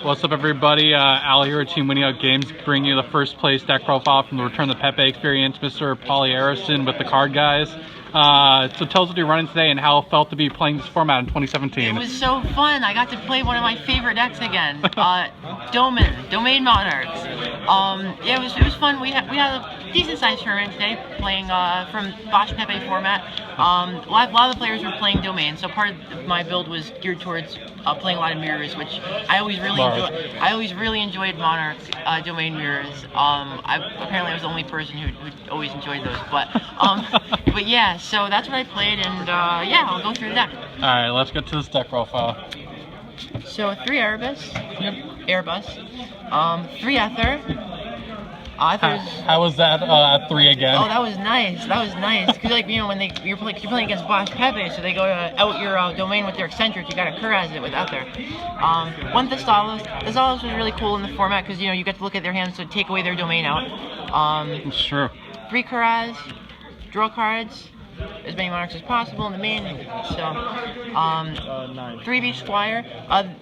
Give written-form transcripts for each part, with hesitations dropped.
What's up, everybody? Al here at Team Weenie Games, bringing you the first place deck profile from the Return of the PEPE experience, Mr. Paulie Aronson with the Card Guyz. So tell us what you're running today and how it felt to be playing this format in 2017. It was so fun. I got to play one of my favorite decks again, Domain Monarch. Yeah, it was fun. We had a decent sized tournament today, playing from Bosch PEPE format. A lot of the players were playing Domain, so part of my build was geared towards playing a lot of mirrors, which I always really enjoyed Monarch Domain mirrors. Apparently I was the only person who always enjoyed those, but yeah, so that's what I played, and yeah, I'll go through the deck. All right, let's get to this deck profile. So 3 Erebus, Airbus, 3 Ether. How was that at 3 again? Oh, that was nice. Because like, you know, when you're playing against Bosch PEPE, so they go out your domain with their eccentric, you gotta Card Guyz it with Ether. 1 Thestalos. Thestalos was really cool in the format because, you know, you get to look at their hands, so take away their domain out. Sure. 3 Card Guyz, draw cards, as many monarchs as possible in the main. So 3 Beach Squire.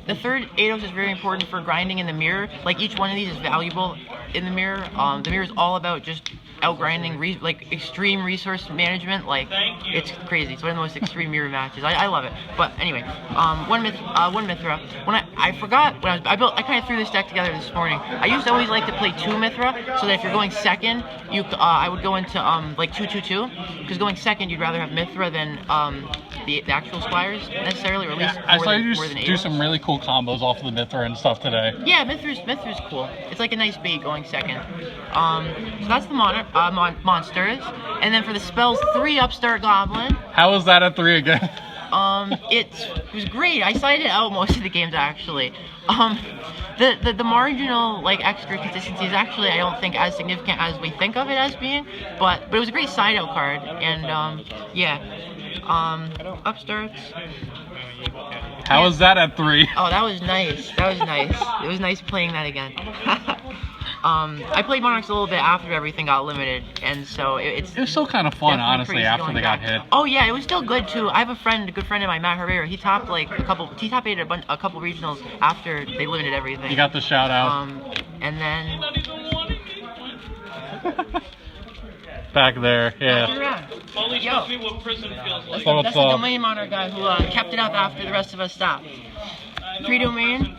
The third Eidos is very important for grinding in the mirror. Like, each one of these is valuable in the mirror. The mirror is all about just outgrinding, like extreme resource management. Like, it's crazy. It's one of the most extreme mirror matches. I love it. But anyway, 1 Mithra. When I forgot when I kind of threw this deck together this morning. I used to always like to play 2 Mithra, so that if you're going second, I would go into like 2-2-2, because going second you'd rather have Mithra than the actual Squires necessarily, or at least I saw you do some really cool combos off of the Mithra and stuff today. Yeah, Mithra's cool. It's like a nice bait going second. So that's the monsters, and then for the spells, 3 Upstart Goblin. How was that at 3 again? It was great. I sided out most of the games actually. The marginal like extra consistency is actually, I don't think, as significant as we think of it as being, but it was a great side out card, and yeah. Upstarts. How was that at 3? Oh, that was nice. It was nice playing that again. I played Monarchs a little bit after everything got limited, and so it was still kind of fun, honestly, after they got hit. Oh yeah, it was still good too. I have a good friend of mine, Matt Herrera. He topped like a couple regionals after they limited everything. You got the shout out. And then back there, yeah. Paulie shows me what prison feels like. That's the Domain Monarch guy who kept it up after the rest of us stopped. 3 Domain.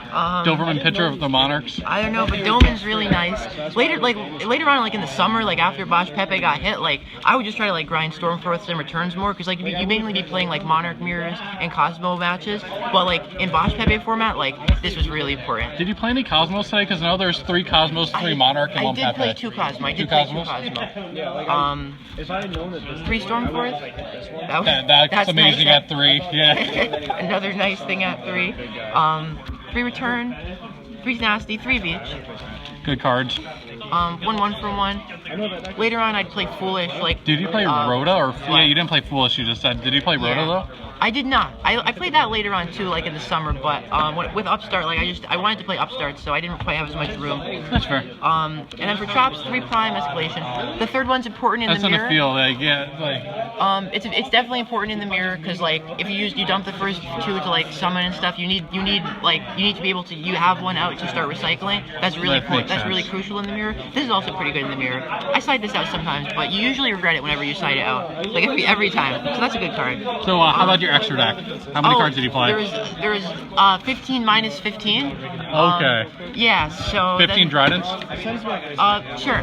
Doberman pitcher of the Monarchs. I don't know, but Doman's really nice. Later on, like in the summer, like after Bosch PEPE got hit, like I would just try to like grind Stormforths and returns more, because like you mainly be playing like Monarch mirrors and Cosmo matches. But like in Bosch PEPE format, like this was really important. Did you play any Cosmos today? Because I know there's 3 Cosmos, 3 Monarch, and 1 PEPE. I did play 2 Cosmo. 2 Cosmo. 3 Stormforth. That's amazing nice at 3. Yeah. Another nice thing at 3. 3 Return, 3 Nasty, 3 Beach. Good cards. 1 for 1. Later on, I'd play Foolish. Like, did you play Rhoda or? Yeah, you didn't play Foolish. You just said. Did you play Rhoda though? I did not. I played that later on too, like in the summer. But with Upstart, like I wanted to play Upstart, so I didn't quite have as much room. That's fair. And then for Chops, 3 Prime Escalation. The third one's important in the mirror. That's in the field, like yeah, like. It's definitely important in the mirror, because like if you dump the first 2 to like summon and stuff, you need to be able to have 1 out to start recycling. That's really important. That's really crucial in the mirror. This is also pretty good in the mirror. I side this out sometimes, but you usually regret it whenever you side it out. Like every time. So that's a good card. So how about your extra deck? How many cards did you play? There was 15 minus 15. Okay. Yeah, so 15 Dryadents? Sure.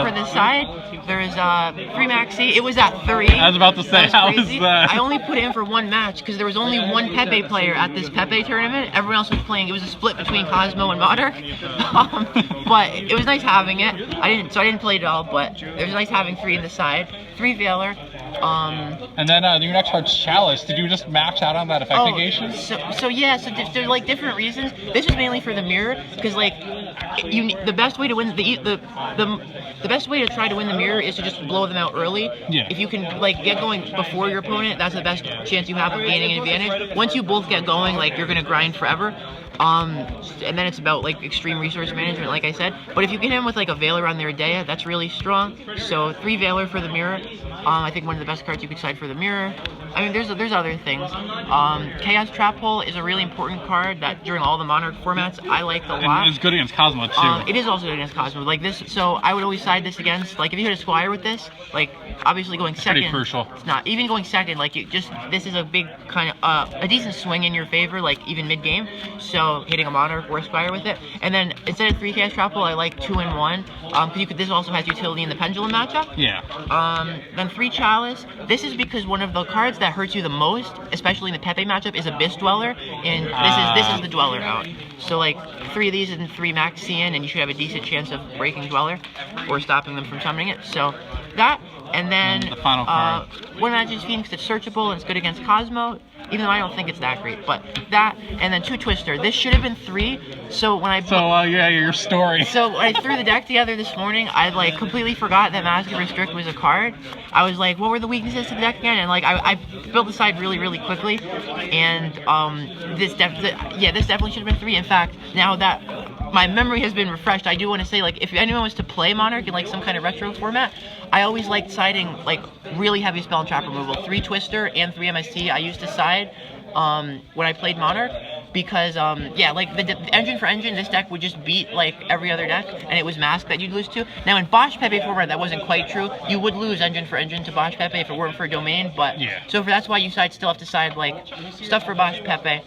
For the side, there's 3 Maxi. It was at 3. I was about to say, how was that? I only put it in for 1 match because there was only 1 PEPE player at this PEPE tournament. Everyone else was playing. It was a split between Cosmo and Monarch. But it was nice having it. I didn't play it all, but it was nice having 3 in the side. 3 Veiler. And then your next card's Chalice. Did you just max out on that effect negation? So there's like different reasons. This is mainly for the mirror, because like the best way to win the best way to try to win the mirror is to just blow them out early. Yeah. If you can like get going before your opponent, that's the best chance you have of gaining an advantage. Once you both get going, like you're gonna grind forever. And then it's about like extreme resource management, like I said. But if you get him with like a Valor on their Ardea, that's really strong. So 3 Valor for the mirror. I think one of the best cards you could side for the mirror. I mean, there's other things. Chaos Trap Hole is a really important card that during all the Monarch formats I like a lot. And it's good against Cosmo too. It is also good against Cosmo. Like this, so I would always side this against. Like if you hit a Squire with this, like obviously going second. Pretty crucial. It's not even going second. Like this is a big kind of a decent swing in your favor. Like even mid game. So hitting a Monarch or a Squire with it, and then instead of 3 Chaos Trap Hole, I like 2 and 1. Because this also has utility in the Pendulum matchup. Yeah. Then 3 Chalice. This is because one of the cards that hurts you the most, especially in the PEPE matchup, is Abyss Dweller, and this is the Dweller out. So like 3 of these and 3 Max CN, and you should have a decent chance of breaking Dweller or stopping them from summoning it. So that, and then the final card. One Magic's Phoenix that's searchable and it's good against Cosmo, even though I don't think it's that great. But that, and then 2 Twister. This should have been 3. So when I yeah, your story. So when I threw the deck together this morning, I like completely forgot that Mask of Restrict was a card. I was like, what were the weaknesses to the deck again? And like I built the side really quickly, and this definitely should have been 3. In fact, now that my memory has been refreshed, I do want to say, like, if anyone was to play Monarch in like some kind of retro format, I always liked siding like really heavy spell and trap removal. 3 Twister and 3 MST I used to side when I played Monarch, because yeah, like the engine for engine, this deck would just beat like every other deck, and it was Mask that you'd lose to. Now in Bosch Pepe format, that wasn't quite true. You would lose engine for engine to Bosch Pepe if it weren't for Domain, but yeah. So that's why you still have to side like stuff for Bosch Pepe,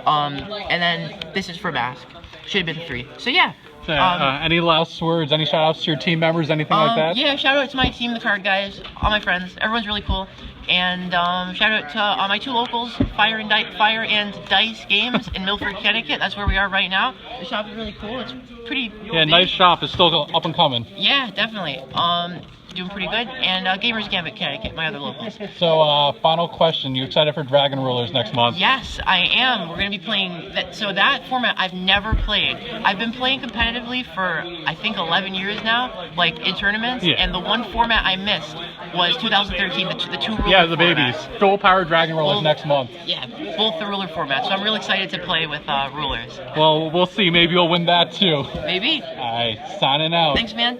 and then this is for Mask. Should have been 3. So yeah. Any last words? Any shout outs to your team members? Anything like that? Yeah, shout out to my team, the Card Guyz, all my friends. Everyone's really cool. And shout out to my 2 locals, Fire and Dice Games in Milford, Connecticut. That's where we are right now. The shop is really cool. It's pretty. Yeah, big. nice shop. It's still up and coming. Yeah, definitely. Doing pretty good. And Gamers Gambit Connecticut, my other locals. So, final question. You excited for Dragon Rulers next month? Yes, I am. We're going to be playing that. So that format I've never played. I've been playing competitively for, I think, 11 years now, like in tournaments. Yeah. And the one format I missed was 2013, the 2 ruler. Yeah, the babies. Full power Dragon Rulers next month. Yeah, both the ruler formats. So I'm really excited to play with rulers. Well, we'll see. Maybe you'll win that too. Maybe. All right, signing out. Thanks, man.